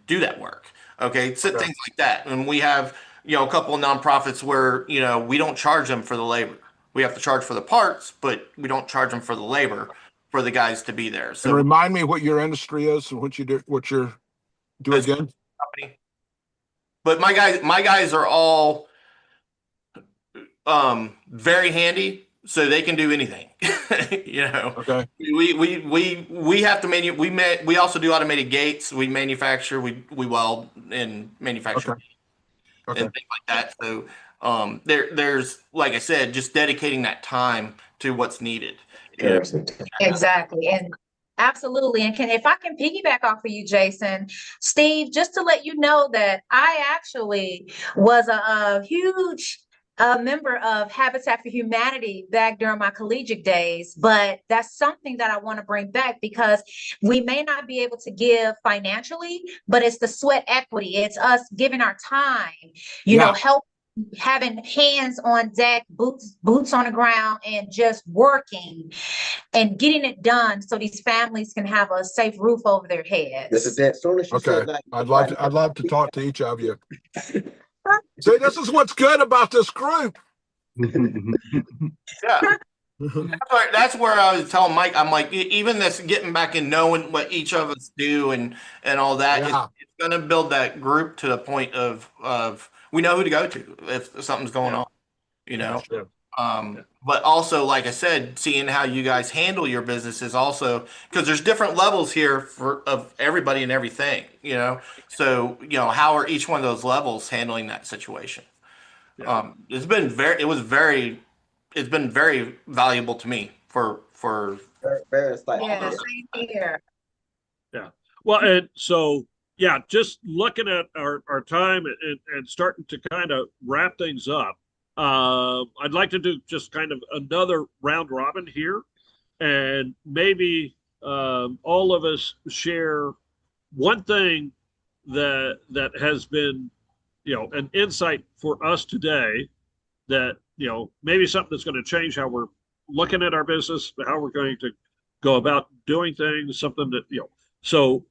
do that work. Okay. So things like that. And we have, a couple of nonprofits where, we don't charge them for the labor. We have to charge for the parts, but we don't charge them for the labor for the guys to be there. So and remind me what your industry is and what you're doing again. Company. But my guys are all very handy. so they can do anything. You know, Okay. we have to we also do automated gates. We manufacture, we weld and manufacture Okay. Okay. and things like that. So there's, like I said, just dedicating that time to what's needed. Yeah. Exactly. And absolutely. And if I can piggyback off of you, Jason, Steve, just to let you know that I actually was a huge member of Habitat for Humanity back during my collegiate days, but that's something that I want to bring back because we may not be able to give financially, but it's the sweat equity. It's us giving our time, help, having hands on deck, boots on the ground, and just working and getting it done so these families can have a safe roof over their heads. This is that. Soon as you Okay. said that, I'd love to talk to each of you. See, this is what's good about this group. Yeah. That's where I was telling Mike, I'm like, even this getting back and knowing what each of us do and all that, it's going to build that group to the point of we know who to go to if something's going on, But also, like I said, seeing how you guys handle your business is also, because there's different levels here of everybody and everything, So, how are each one of those levels handling that situation? Yeah. It's been very valuable to me for very insightful. Yeah, same here. Yeah. Well, and so, yeah, just looking at our time and starting to kind of wrap things up, I'd like to do just kind of another round robin here. And maybe all of us share one thing that has been, an insight for us today that, maybe something that's going to change how we're looking at our business, how we're going to go about doing things, something that, so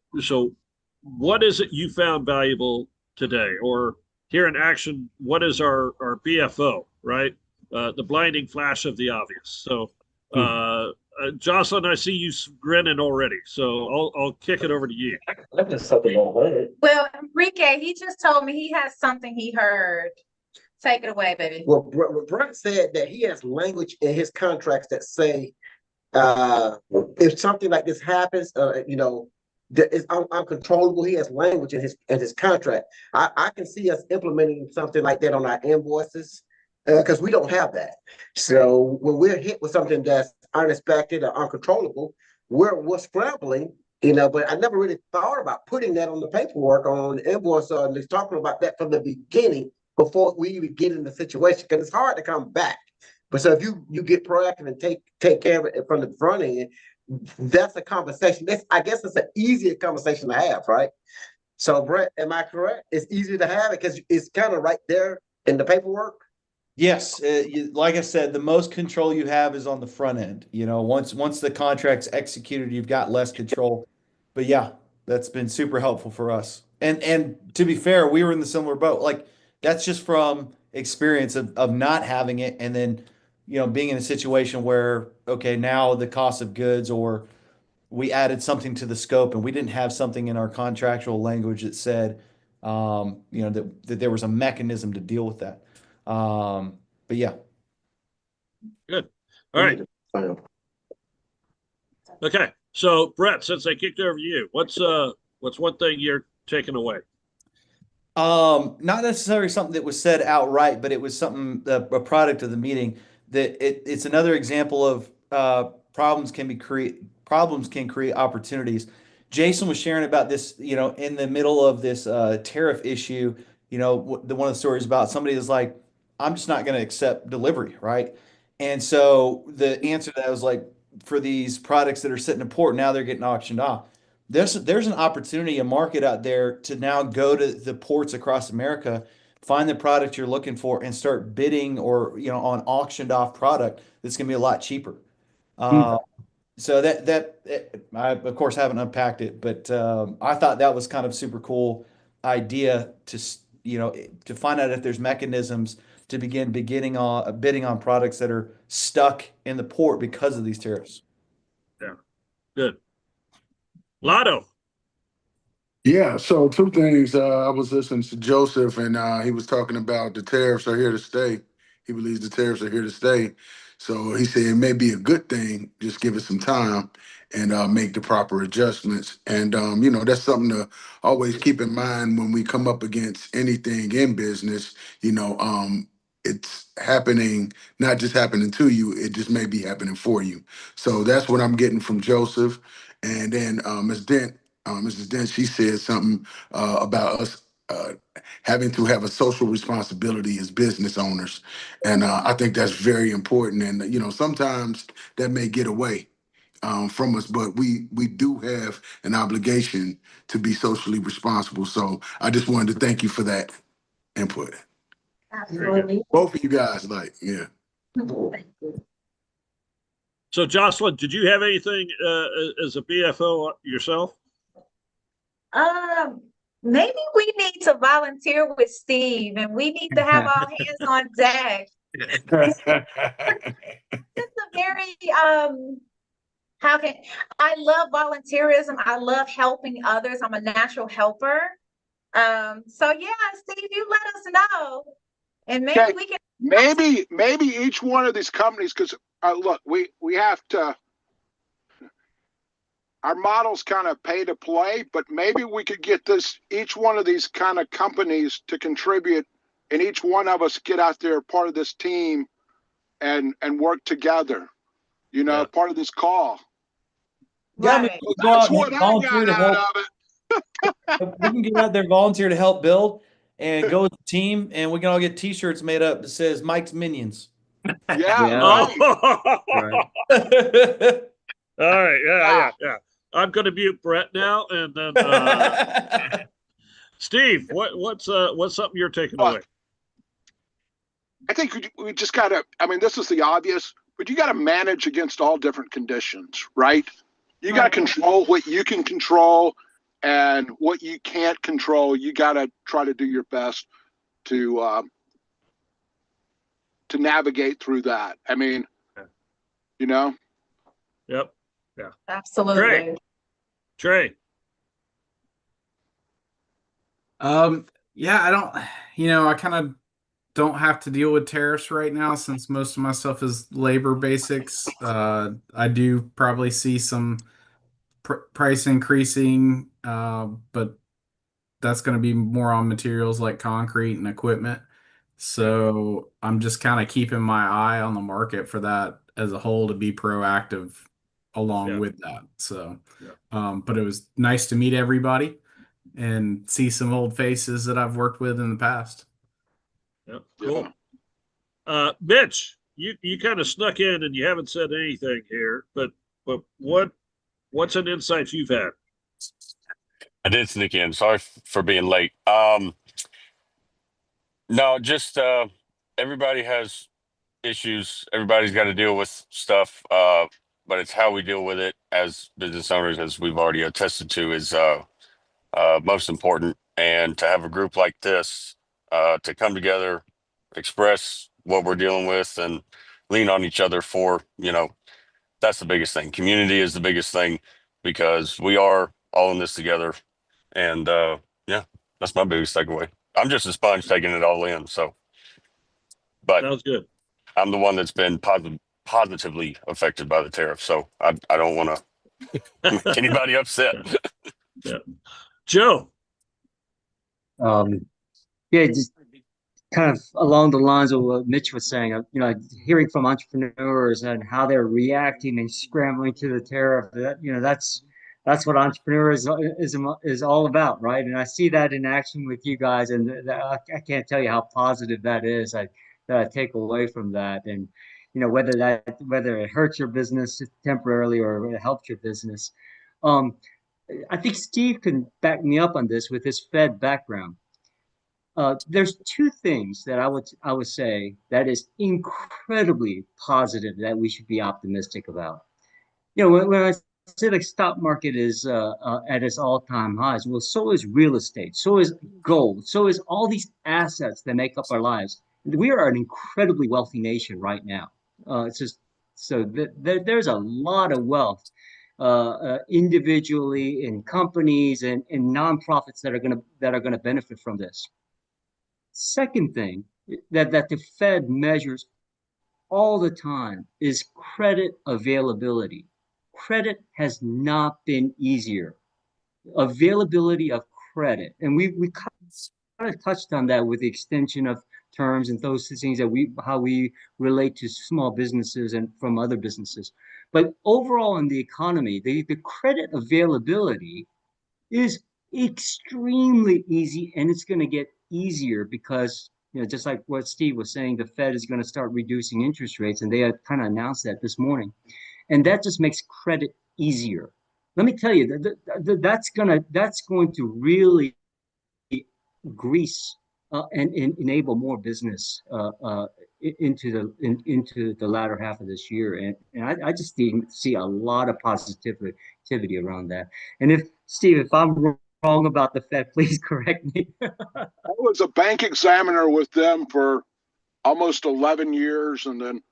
what is it you found valuable today? Or here in action, what is our BFO, right? The blinding flash of the obvious. So Jocelyn, I see you grinning already. So I'll kick it over to you. Well, Enrique, he just told me he has something he heard. Take it away, baby. Well, Brent said that he has language in his contracts that say if something like this happens, that is uncontrollable. He has language in his contract. I can see us implementing something like that on our invoices because we don't have that. So when we're hit with something that's unexpected or uncontrollable, we're scrambling. But I never really thought about putting that on the paperwork on the invoice or just talking about that from the beginning before we even get in the situation, because it's hard to come back. But so if you get proactive and take care of it from the front end, that's a conversation. I guess it's an easier conversation to have, right? So Brett, am I correct? It's easier to have it because it's kind of right there in the paperwork. Yes, like I said, the most control you have is on the front end. Once the contract's executed, you've got less control. But yeah, that's been super helpful for us. And to be fair, we were in the similar boat. Like that's just from experience of not having it, and then being in a situation where okay, now the cost of goods, or we added something to the scope and we didn't have something in our contractual language that said that there was a mechanism to deal with that. But yeah. Good. All right. Okay. So Brett, since I kicked over you, what's one thing you're taking away? Not necessarily something that was said outright, but it was something, a product of the meeting, that it's another example of problems can create opportunities. Jason was sharing about this, in the middle of this tariff issue, one of the stories about somebody is like, I'm just not going to accept delivery, right? And so the answer to that was like, for these products that are sitting in port, now they're getting auctioned off. There's an opportunity, a market out there to now go to the ports across America, find the product you're looking for, and start bidding or on auctioned off product that's going to be a lot cheaper. So I of course haven't unpacked it, but I thought that was kind of super cool idea to find out if there's mechanisms to begin bidding on products that are stuck in the port because of these tariffs. Yeah, good. Lotto. Yeah, so two things. I was listening to Joseph, and he was talking about the tariffs are here to stay. He believes the tariffs are here to stay. So he said it may be a good thing. Just give it some time and make the proper adjustments. And that's something to always keep in mind when we come up against anything in business. It's happening, not just happening to you. It just may be happening for you. So that's what I'm getting from Joseph. And then Mrs. Dent, she said something about us having to have a social responsibility as business owners, and I think that's very important. And sometimes that may get away from us, but we do have an obligation to be socially responsible. So I just wanted to thank you for that input. Absolutely. Both of you guys, yeah. So Jocelyn, did you have anything as a BFO yourself? Maybe we need to volunteer with Steve, and we need to have all hands on deck. It's a very I love volunteerism. I love helping others. I'm a natural helper. So yeah, Steve, you let us know, and maybe Okay. we can. Maybe each one of these companies, because look, we have to. Our model's kind of pay to play, but maybe we could get each one of these kind of companies to contribute, and each one of us get out there part of this team and work together. Part of this call. Yeah, I mean, Right. we go out That's and what I volunteer got to out help. of it. We can get out there, volunteer to help build, and go with the team, and we can all get T-shirts made up that says Mike's Minions. Yeah, Yeah. right. Oh, Right. all right. Yeah. I'm going to mute Brett now, and then Steve, what's something you're taking Well, away? I think we just got to. I mean, this is the obvious, but you got to manage against all different conditions, right? You got to control what you can control, and what you can't control, you got to try to do your best to navigate through that. I mean, Yep. Absolutely. Trey. Yeah, I kind of don't have to deal with tariffs right now since most of my stuff is labor basics. I do probably see some price increasing, but that's going to be more on materials like concrete and equipment. So I'm just kind of keeping my eye on the market for that as a whole to be proactive along with that. So, but it was nice to meet everybody and see some old faces that I've worked with in the past. Yep. Cool. Mitch, you kind of snuck in and you haven't said anything here, but what's an insight you've had? I did sneak in. Sorry for being late. No, just everybody has issues. Everybody's got to deal with stuff, but it's how we deal with it as business owners, as we've already attested to, is most important. And to have a group like this to come together, express what we're dealing with, and lean on each other for, that's the biggest thing. Community is the biggest thing because we are all in this together. And yeah, that's my biggest takeaway. I'm just a sponge taking it all in. So, but Sounds good. I'm the one that's been positively affected by the tariff. So I don't want to make anybody upset. Yeah. Joe. Yeah, just kind of along the lines of what Mitch was saying, hearing from entrepreneurs and how they're reacting and scrambling to the tariff. That's what entrepreneurism is all about, right? And I see that in action with you guys, and I can't tell you how positive that is. That I take away from that, and whether it hurts your business temporarily or it helps your business. I think Steve can back me up on this with his Fed background. There's two things that I would say that is incredibly positive that we should be optimistic about. When I say the stock market is at its all-time highs, well, so is real estate, so is gold, so is all these assets that make up our lives. We are an incredibly wealthy nation right now. It's just so there's a lot of wealth individually in companies and nonprofits that are gonna benefit from this. Second thing that the Fed measures all the time is credit availability. Credit has not been easier. Availability of credit, and we kind of touched on that with the extension of terms and those things that how we relate to small businesses and from other businesses. But overall in the economy, the credit availability is extremely easy, and it's going to get easier because, just like what Steve was saying, the Fed is going to start reducing interest rates, and they had kind of announced that this morning, and that just makes credit easier. Let me tell you that's going to really grease and enable more business into the latter half of this year, and I just see a lot of positivity around that. And if Steve, if I'm wrong about the Fed, please correct me. I was a bank examiner with them for almost 11 years, and then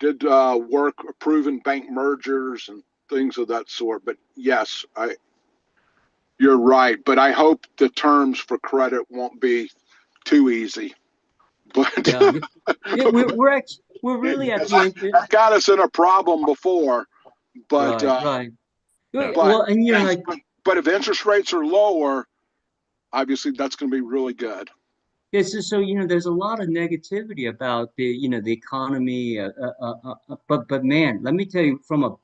did work approving bank mergers and things of that sort. But yes, you're right. But I hope the terms for credit won't be too easy. But Yeah, we're really at the end. that got us in a problem before. But Right. Well, and but if interest rates are lower, obviously that's going to be really good. Yeah, so there's a lot of negativity about the economy, but man, let me tell you, from a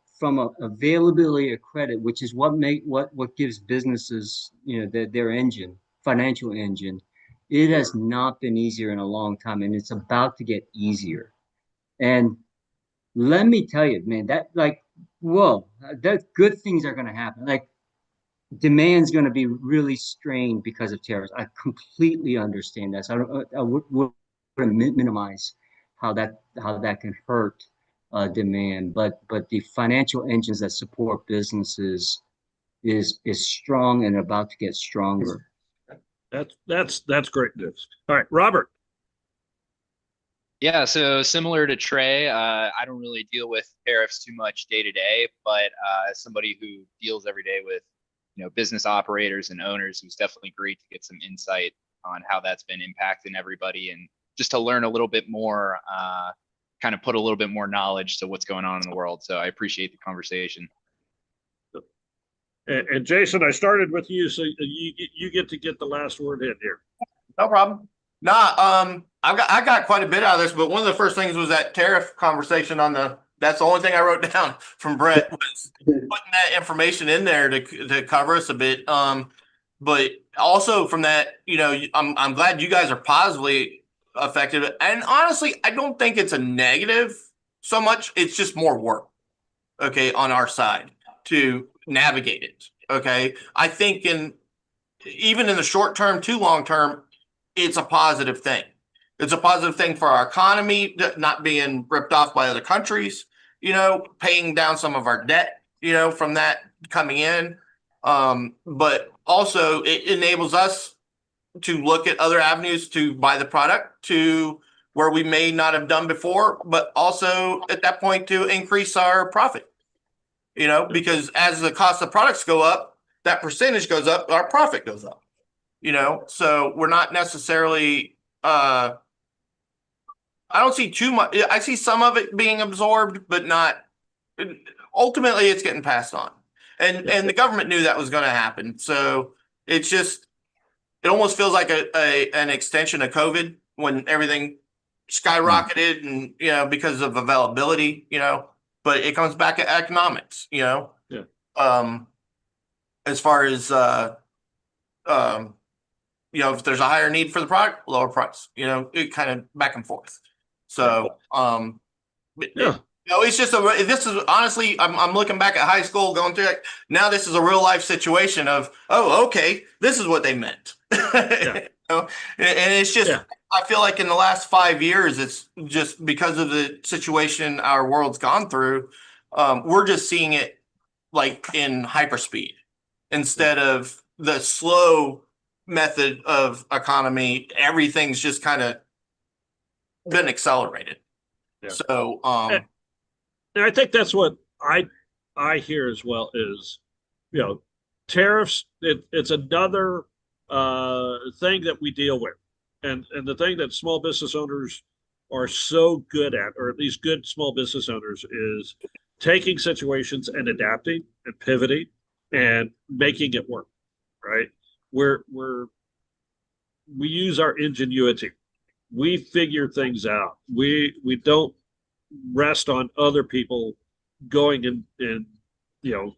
availability of credit, which is what gives businesses their engine, financial engine, it has not been easier in a long time, and it's about to get easier. And let me tell you, man, that whoa, that good things are going to happen. Like, demand's going to be really strained because of tariffs. I completely understand that. So I would minimize how that can hurt demand. But the financial engines that support businesses is strong and about to get stronger. That's great news. All right, Robert. Yeah, so similar to Trey, I don't really deal with tariffs too much day to day, but as somebody who deals every day with business operators and owners, it was definitely great to get some insight on how that's been impacting everybody, and just to learn a little bit more, kind of put a little bit more knowledge to what's going on in the world. So I appreciate the conversation. And Jason, I started with you, so you get to get the last word in here. No problem. Nah, I got quite a bit out of this, but one of the first things was that tariff conversation that's the only thing I wrote down from Brett, was putting that information in there to cover us a bit. But also from that, I'm glad you guys are positively affected. And honestly, I don't think it's a negative so much. It's just more work, okay, on our side to navigate it. Okay. I think even in the short term to long term, it's a positive thing. It's a positive thing for our economy, not being ripped off by other countries, paying down some of our debt, from that coming in. But also it enables us to look at other avenues to buy the product to where we may not have done before, but also at that point to increase our profit, because as the cost of products go up, that percentage goes up, our profit goes up, so we're not necessarily, I don't see too much. I see some of it being absorbed, but not ultimately it's getting passed on. And the government knew that was going to happen. So it's just, it almost feels like an extension of COVID when everything skyrocketed and, because of availability, but it comes back to economics, as far as, if there's a higher need for the product, lower price, it kind of back and forth. So, it's just this is honestly, I'm looking back at high school going through it. Now this is a real life situation of, oh, okay, this is what they meant. And it's just, I feel like in the last 5 years, it's just because of the situation our world's gone through. We're just seeing it like in hyperspeed instead of the slow method of economy. Everything's just kind of been accelerated. So, and I think that's what I hear as well is, tariffs. It's another thing that we deal with, and the thing that small business owners are so good at, or at least good small business owners, is taking situations and adapting and pivoting and making it work, right? We use our ingenuity. We figure things out. We don't rest on other people going and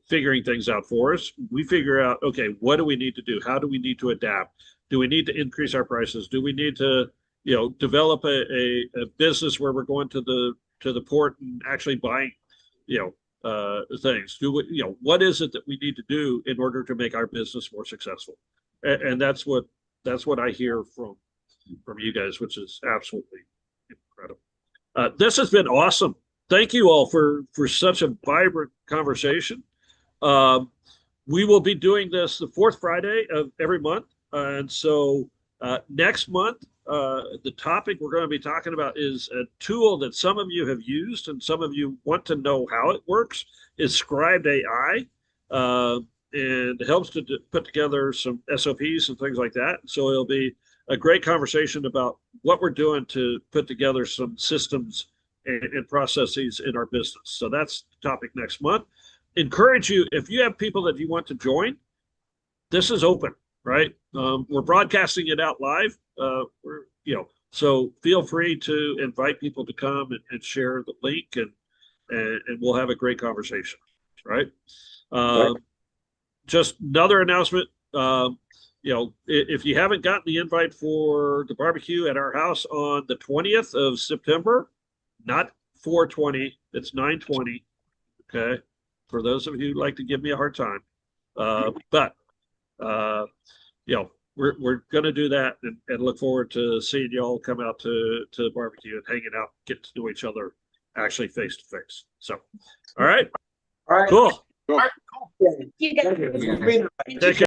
figuring things out for us. We figure out, okay, what do we need to do? How do we need to adapt? Do we need to increase our prices? Do we need to develop a business where we're going to the port and actually buying things? Do we, what is it that we need to do in order to make our business more successful? And that's what I hear from you guys, which is absolutely incredible. This has been awesome. Thank you all for such a vibrant conversation. We will be doing this the fourth Friday of every month. And so next month, the topic we're going to be talking about is a tool that some of you have used and some of you want to know how it works. Is Scribed AI. And it helps to put together some SOPs and things like that. So it'll be a great conversation about what we're doing to put together some systems and processes in our business. So that's the topic next month. Encourage you, if you have people that you want to join, this is open, right? We're broadcasting it out live. So feel free to invite people to come and share the link, and we'll have a great conversation, right? Just another announcement. If you haven't gotten the invite for the barbecue at our house on the 20th of September, not 4/20, it's 9/20. Okay. For those of you who like to give me a hard time. But we're going to do that and look forward to seeing you all come out to the barbecue and hanging out, get to know each other actually face to face. So, all right. All right. Cool. All right, cool. You guys. Thank you. Take care.